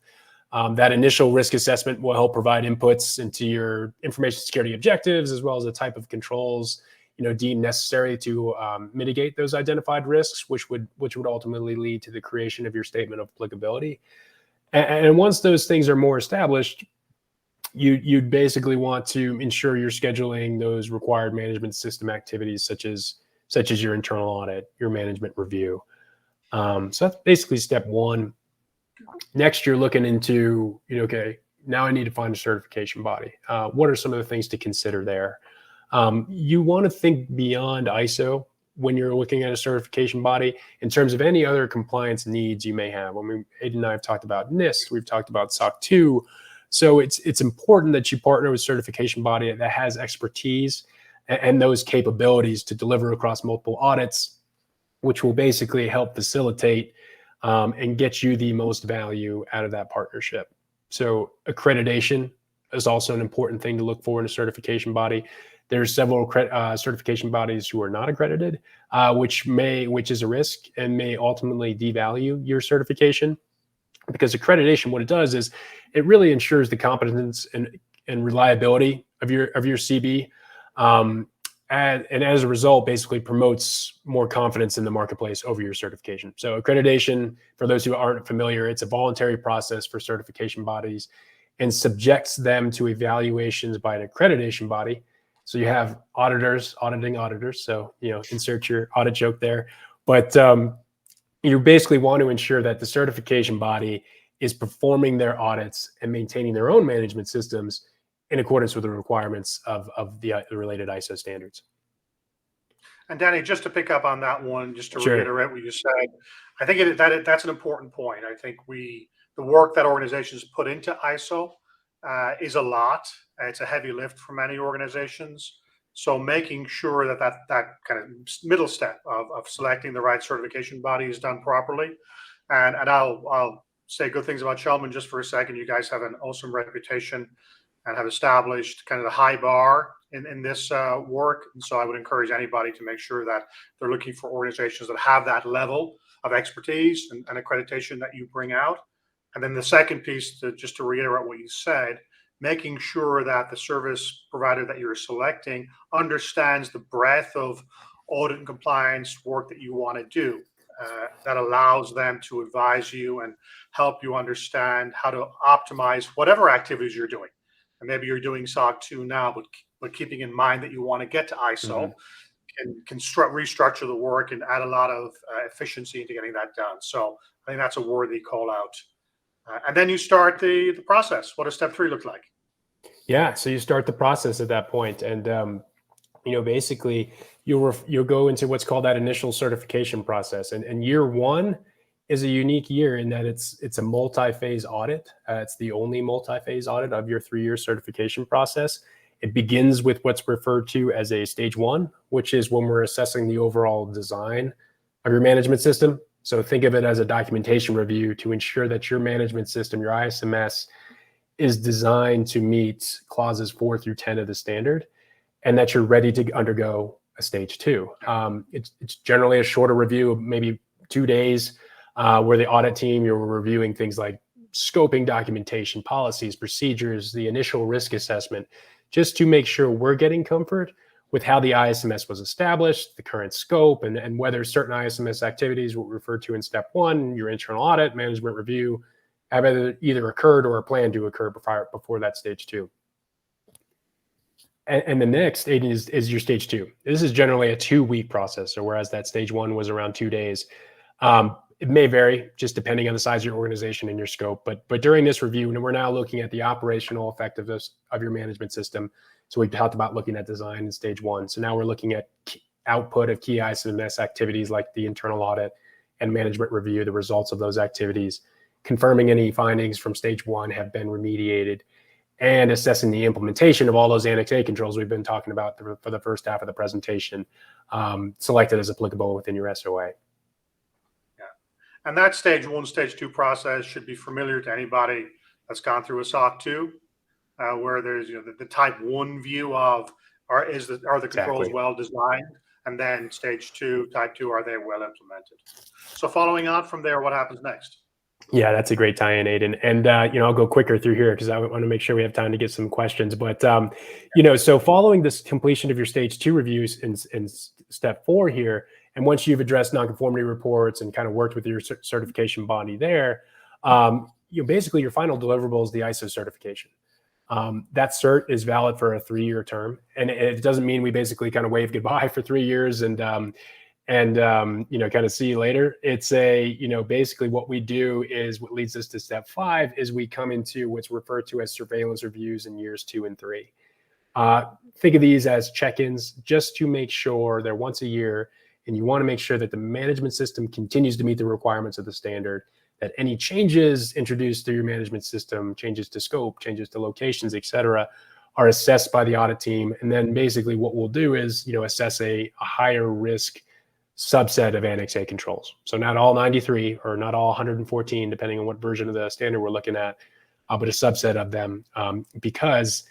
That initial risk assessment will help provide inputs into your information security objectives, as well as the type of controls deemed necessary to mitigate those identified risks, which would ultimately lead to the creation of your statement of applicability. And once those things are more established, you'd basically want to ensure you're scheduling those required management system activities, such as your internal audit, your management review. So that's basically step one. Next, you're looking into, okay, now I need to find a certification body. What are some of the things to consider there? You want to think beyond ISO when you're looking at a certification body in terms of any other compliance needs you may have. I mean, Aiden and I have talked about NIST, we've talked about SOC 2. So it's important that you partner with a certification body that has expertise and those capabilities to deliver across multiple audits, which will basically help facilitate and get you the most value out of that partnership. So accreditation is also an important thing to look for in a certification body. There's several certification bodies who are not accredited, which is a risk and may ultimately devalue your certification. Because accreditation, what it does is it really ensures the competence and reliability of your CB, and as a result, basically promotes more confidence in the marketplace over your certification. So accreditation, for those who aren't familiar, it's a voluntary process for certification bodies and subjects them to evaluations by an accreditation body. So you have auditors auditing auditors. So insert your audit joke there, but you basically want to ensure that the certification body is performing their audits and maintaining their own management systems in accordance with the requirements of the related ISO standards. And Danny, just to pick up on that one, just to Sure. reiterate what you said, I think that's an important point. I think the work that organizations put into ISO is a lot. It's a heavy lift for many organizations. So making sure that kind of middle step of selecting the right certification body is done properly. And I'll say good things about Schellman just for a second. You guys have an awesome reputation and have established kind of the high bar in this work. And so I would encourage anybody to make sure that they're looking for organizations that have that level of expertise and accreditation that you bring out. And then the second piece, just to reiterate what you said, making sure that the service provider that you're selecting understands the breadth of audit and compliance work that you want to do. That allows them to advise you and help you understand how to optimize whatever activities you're doing. And maybe you're doing SOC 2 now, but keeping in mind that you want to get to ISO, can restructure the work and add a lot of efficiency into getting that done. So I think that's a worthy call out. And then you start the process. What does step 3 look like? Yeah, so you start the process at that point, and basically you'll go into what's called that initial certification process. And year one is a unique year in that it's a multi-phase audit. It's the only multi-phase audit of your 3-year certification process. It begins with what's referred to as a stage 1, which is when we're assessing the overall design of your management system. So think of it as a documentation review to ensure that your management system, your ISMS, is designed to meet clauses 4 through 10 of the standard, and that you're ready to undergo a stage 2. It's generally a shorter review of maybe 2 days, where the audit team, you're reviewing things like scoping documentation, policies, procedures, the initial risk assessment, just to make sure we're getting comfort with how the ISMS was established, the current scope, and whether certain ISMS activities, what we refer to in step 1, your internal audit, management review, have either occurred or are planned to occur before that stage 2. And the next stage is your stage 2. This is generally a 2-week process. So whereas that stage 1 was around 2 days, it may vary just depending on the size of your organization and your scope. But during this review, we're now looking at the operational effectiveness of your management system. So we talked about looking at design in stage 1. So now we're looking at output of key ISMS activities like the internal audit and management review, the results of those activities, confirming any findings from stage 1 have been remediated, and assessing the implementation of all those Annex A controls we've been talking about for the first half of the presentation, selected as applicable within your SOA. And that stage 1, stage 2 process should be familiar to anybody that's gone through a SOC 2, where there's the type 1 view of are the controls Exactly. well designed, and then stage 2, type 2, are they well implemented? So following on from there, what happens next? Yeah, that's a great tie-in, Aiden. And I'll go quicker through here because I want to make sure we have time to get some questions. But so following this completion of your stage 2 reviews in step 4 here, and once you've addressed nonconformity reports and kind of worked with your certification body there, basically your final deliverable is the ISO certification. That cert is valid for a 3-year term, and it doesn't mean we basically kind of wave goodbye for 3 years and kind of see you later. It's basically what we do is what leads us to step 5 is we come into what's referred to as surveillance reviews in years 2 and 3. Think of these as check-ins just to make sure they're once a year, and you want to make sure that the management system continues to meet the requirements of the standard, that any changes introduced through your management system, changes to scope, changes to locations, et cetera, are assessed by the audit team. And then basically what we'll do is, assess a higher risk subset of Annex A controls. So not all 93 or not all 114, depending on what version of the standard we're looking at, but a subset of them, because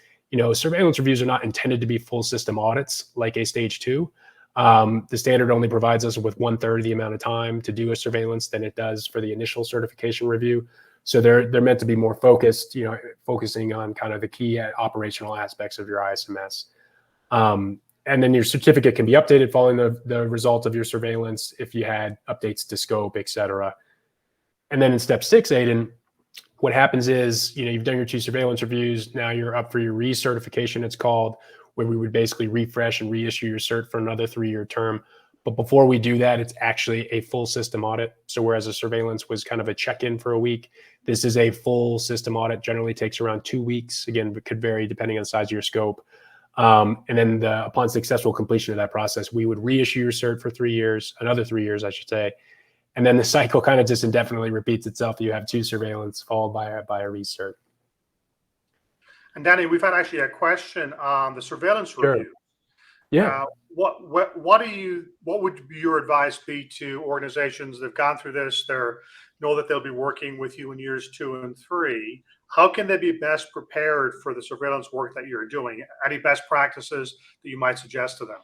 surveillance reviews are not intended to be full system audits like a stage 2. The standard only provides us with 1/3 of the amount of time to do a surveillance than it does for the initial certification review. So they're meant to be more focused, focusing on kind of the key operational aspects of your ISMS. And then your certificate can be updated following the result of your surveillance if you had updates to scope, et cetera. And then in step 6, Aiden, what happens is, you've done your 2 surveillance reviews. Now you're up for your recertification, it's called, where we would basically refresh and reissue your cert for another 3-year term. But before we do that, it's actually a full system audit. So whereas a surveillance was kind of a check-in for a week, this is a full system audit. Generally takes around 2 weeks. Again, it could vary depending on the size of your scope. And then upon successful completion of that process, we would reissue your cert for 3 years, another 3 years, I should say. And then the cycle kind of just indefinitely repeats itself. You have 2 surveillance followed by a recert. And Danny, we've had actually a question on the surveillance Sure. review. Yeah. What would your advice be to organizations that have gone through this? They know that they'll be working with you in years 2 and 3. How can they be best prepared for the surveillance work that you're doing? Any best practices that you might suggest to them?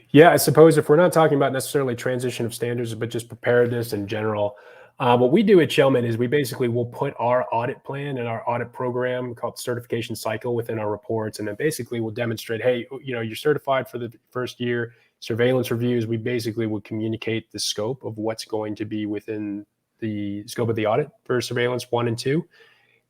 Yeah, I suppose if we're not talking about necessarily transition of standards, but just preparedness in general, what we do at Schellman is we basically will put our audit plan and our audit program called certification cycle within our reports. And then basically we'll demonstrate, hey, you're certified for the first year. Surveillance reviews, we basically will communicate the scope of what's going to be within the scope of the audit for surveillance 1 and 2.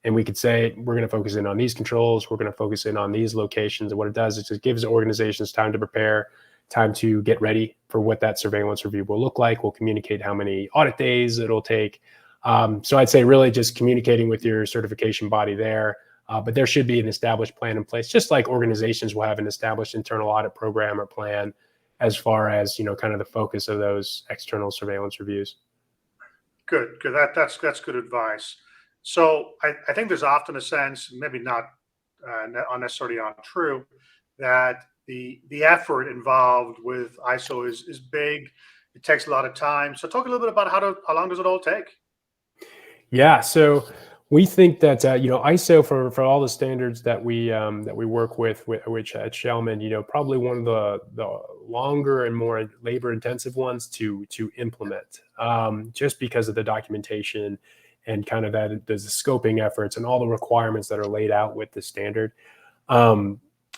And we could say, we're going to focus in on these controls. We're going to focus in on these locations. And what it does is it gives organizations time to prepare, time to get ready for what that surveillance review will look like. We'll communicate how many audit days it'll take. So I'd say really just communicating with your certification body there. But there should be an established plan in place, just like organizations will have an established internal audit program or plan as far as, kind of the focus of those external surveillance reviews. Good. That's good advice. So I think there's often a sense, maybe not unnecessarily untrue, that the effort involved with ISO is big. It takes a lot of time. So talk a little bit about how long does it all take? Yeah, so we think that ISO for all the standards that we work with which at Schellman, probably one of the longer and more labor intensive ones to implement, just because of the documentation and kind of that there's the scoping efforts and all the requirements that are laid out with the standard.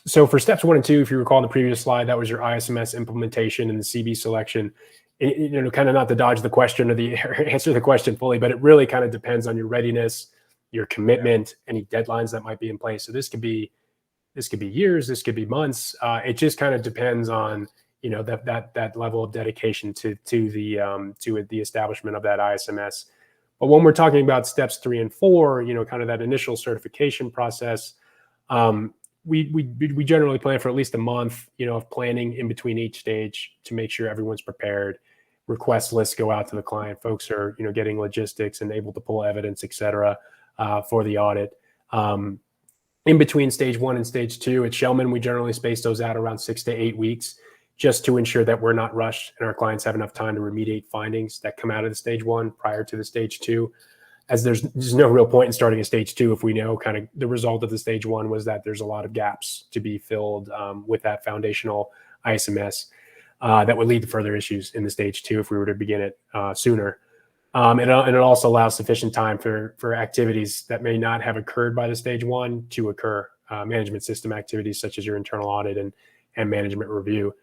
So for steps 1 and 2, if you recall in the previous slide, that was your ISMS implementation and the CB selection. Kind of not to dodge the question or answer the question fully, but it really kind of depends on your readiness, your commitment, any deadlines that might be in place. So this could be years, this could be months. It just kind of depends on that level of dedication to the establishment of that ISMS. But when we're talking about steps 3 and 4, kind of that initial certification process, we generally plan for at least a month, of planning in between each stage to make sure everyone's prepared. Request lists go out to the client. Folks are, getting logistics and able to pull evidence, et cetera, for the audit. In between stage 1 and stage 2 at Schellman, we generally space those out around 6 to 8 weeks. just to ensure that we're not rushed and our clients have enough time to remediate findings that come out of the stage 1 prior to the stage 2, as there's no real point in starting a stage 2 if we know kind of the result of the stage 1 was that there's a lot of gaps to be filled with that foundational ISMS that would lead to further issues in the stage 2 if we were to begin it sooner. And it also allows sufficient time for activities that may not have occurred by the stage 1 to occur, management system activities such as your internal audit and management review.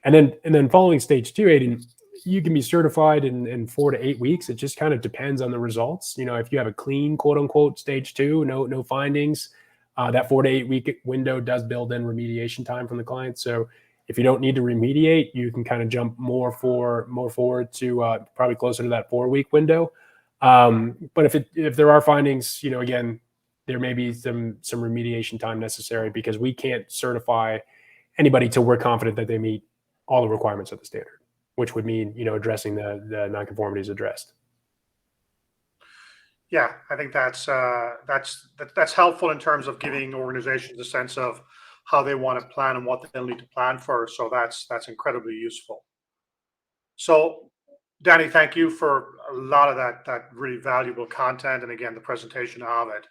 And then following stage 2, Aiden, you can be certified in 4 to 8 weeks. It just kind of depends on the results. If you have a clean, quote unquote, stage 2, no findings, that 4 to 8 week window does build in remediation time from the client. So if you don't need to remediate, you can kind of jump more forward to probably closer to that 4 week window. But if there are findings, again, there may be some remediation time necessary because we can't certify anybody till we're confident that they meet all the requirements of the standard, which would mean, addressing the nonconformities addressed. Yeah, I think that's helpful in terms of giving organizations a sense of how they want to plan and what they'll need to plan for. So that's incredibly useful. So, Danny, thank you for a lot of that really valuable content, and again, the presentation of it.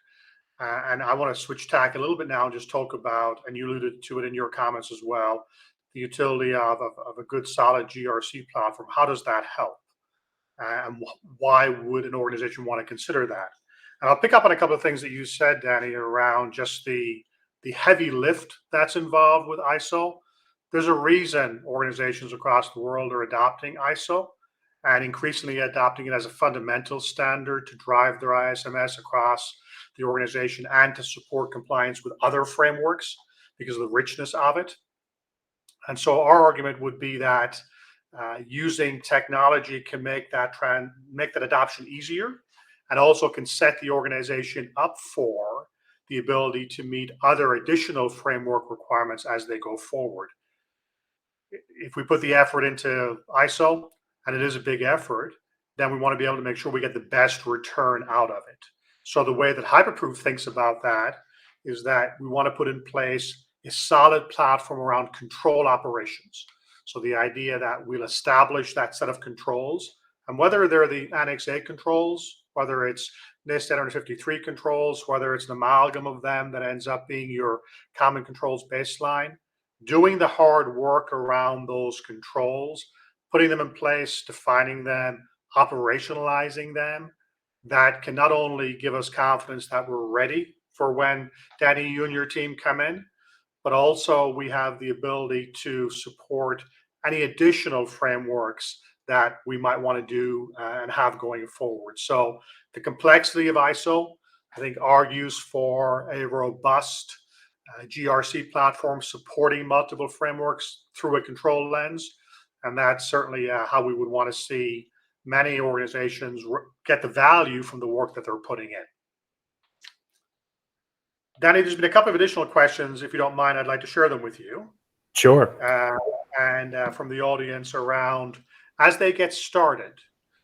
And I want to switch tack a little bit now and just talk about, and you alluded to it in your comments as well, the utility of a good solid GRC platform. How does that help? And why would an organization want to consider that? And I'll pick up on a couple of things that you said, Danny, around just the heavy lift that's involved with ISO. There's a reason organizations across the world are adopting ISO and increasingly adopting it as a fundamental standard to drive their ISMS across the organization and to support compliance with other frameworks because of the richness of it. And so our argument would be that using technology can make that adoption easier, and also can set the organization up for the ability to meet other additional framework requirements as they go forward. If we put the effort into ISO, and it is a big effort, then we want to be able to make sure we get the best return out of it. So the way that HyperProof thinks about that is that we want to put in place a solid platform around control operations. So the idea that we'll establish that set of controls, and whether they're the Annex A controls, whether it's NIST 853 controls, whether it's an amalgam of them that ends up being your common controls baseline, doing the hard work around those controls, putting them in place, defining them, operationalizing them, that can not only give us confidence that we're ready for when Danny, you and your team come in, but also we have the ability to support any additional frameworks that we might want to do and have going forward. So the complexity of ISO, I think, argues for a robust GRC platform supporting multiple frameworks through a control lens. And that's certainly how we would want to see many organizations get the value from the work that they're putting in. Danny, there's been a couple of additional questions. If you don't mind, I'd like to share them with you. Sure. And from the audience around as they get started.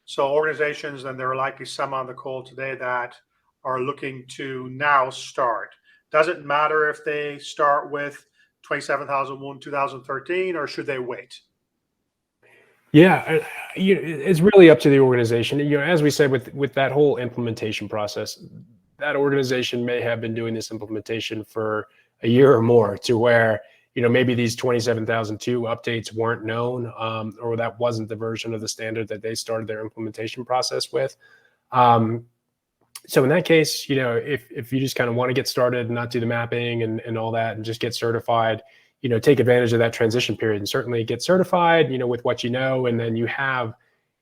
So organizations, and there are likely some on the call today that are looking to now start. Does it matter if they start with 27001 2013, or should they wait? Yeah, it's really up to the organization. As we said, with that whole implementation process, that organization may have been doing this implementation for a year or more, to where maybe these 27002 updates weren't known, or that wasn't the version of the standard that they started their implementation process with. So in that case, if you just kind of want to get started and not do the mapping and all that, and just get certified, take advantage of that transition period and certainly get certified, with what and then you have,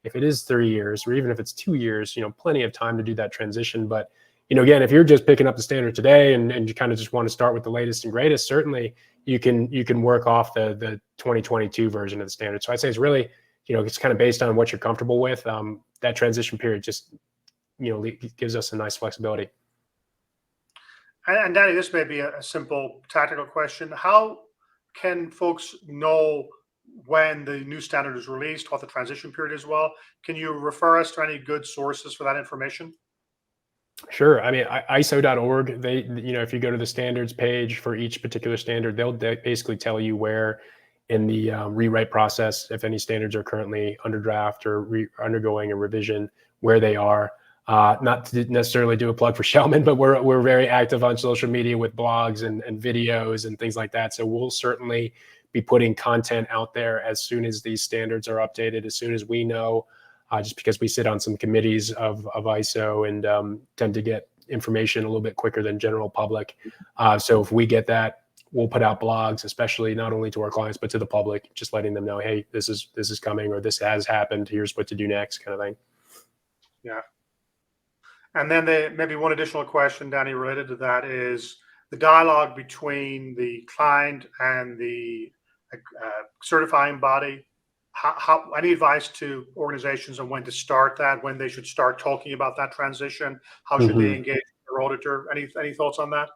if it is 3 years or even if it's 2 years, plenty of time to do that transition. But again, if you're just picking up the standard today and you kind of just want to start with the latest and greatest, certainly you can work off the 2022 version of the standard. So I'd say it's really, it's kind of based on what you're comfortable with. That transition period just, gives us a nice flexibility. And Danny, this may be a simple tactical question. How can folks know when the new standard is released, what the transition period is? Well, can you refer us to any good sources for that information? Sure. I mean, ISO.org, if you go to the standards page for each particular standard, they'll basically tell you where in the rewrite process, if any standards are currently under draft or undergoing a revision, where they are. Not to necessarily do a plug for Schellman, but we're very active on social media with blogs and videos and things like that. So we'll certainly be putting content out there as soon as these standards are updated, as soon as we know, just because we sit on some committees of ISO and tend to get information a little bit quicker than general public. So if we get that, we'll put out blogs, especially not only to our clients, but to the public, just letting them know, hey, this is coming, or this has happened. Here's what to do next, kind of thing. Yeah. And then maybe one additional question, Danny, related to that is the dialogue between the client and the certifying body. How any advice to organizations on when to start that, when they should start talking about that transition? How should they engage their auditor? Any thoughts on that?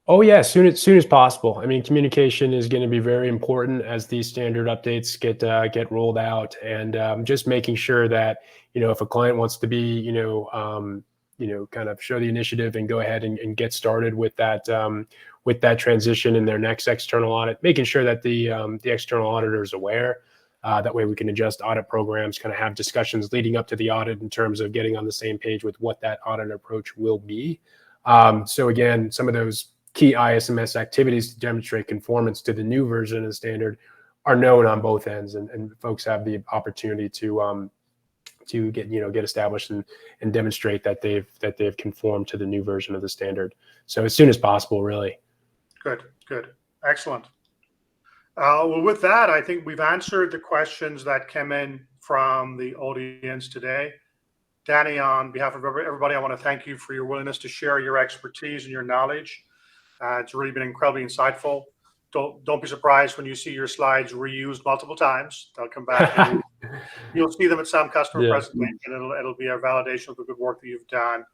Oh yeah, soon as possible. I mean, communication is going to be very important as these standard updates get rolled out, and just making sure that, if a client wants to be, kind of show the initiative and go ahead and get started with that transition in their next external audit, making sure that the external auditor is aware. That way we can adjust audit programs, kind of have discussions leading up to the audit in terms of getting on the same page with what that audit approach will be. So again, some of those key ISMS activities to demonstrate conformance to the new version of the standard are known on both ends, and folks have the opportunity to get established and demonstrate that they've conformed to the new version of the standard. So as soon as possible, really. Good, excellent. Well, with that, I think we've answered the questions that came in from the audience today. Danny, on behalf of everybody, I want to thank you for your willingness to share your expertise and your knowledge. It's really been incredibly insightful. Don't be surprised when you see your slides reused multiple times. They'll come back and you'll see them at some customer presentation. It'll be a validation of the good work that you've done.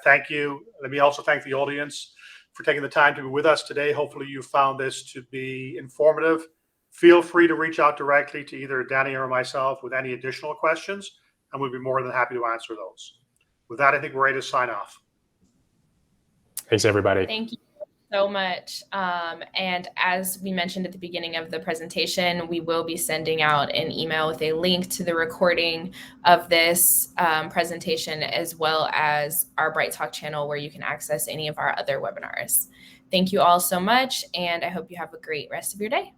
Thank you. Let me also thank the audience for taking the time to be with us today. Hopefully you found this to be informative. Feel free to reach out directly to either Danny or myself with any additional questions, and we'd be more than happy to answer those. With that, I think we're ready to sign off. Thanks, everybody. Thank you so much. And as we mentioned at the beginning of the presentation, we will be sending out an email with a link to the recording of this presentation, as well as our Bright Talk channel, where you can access any of our other webinars. Thank you all so much, and I hope you have a great rest of your day.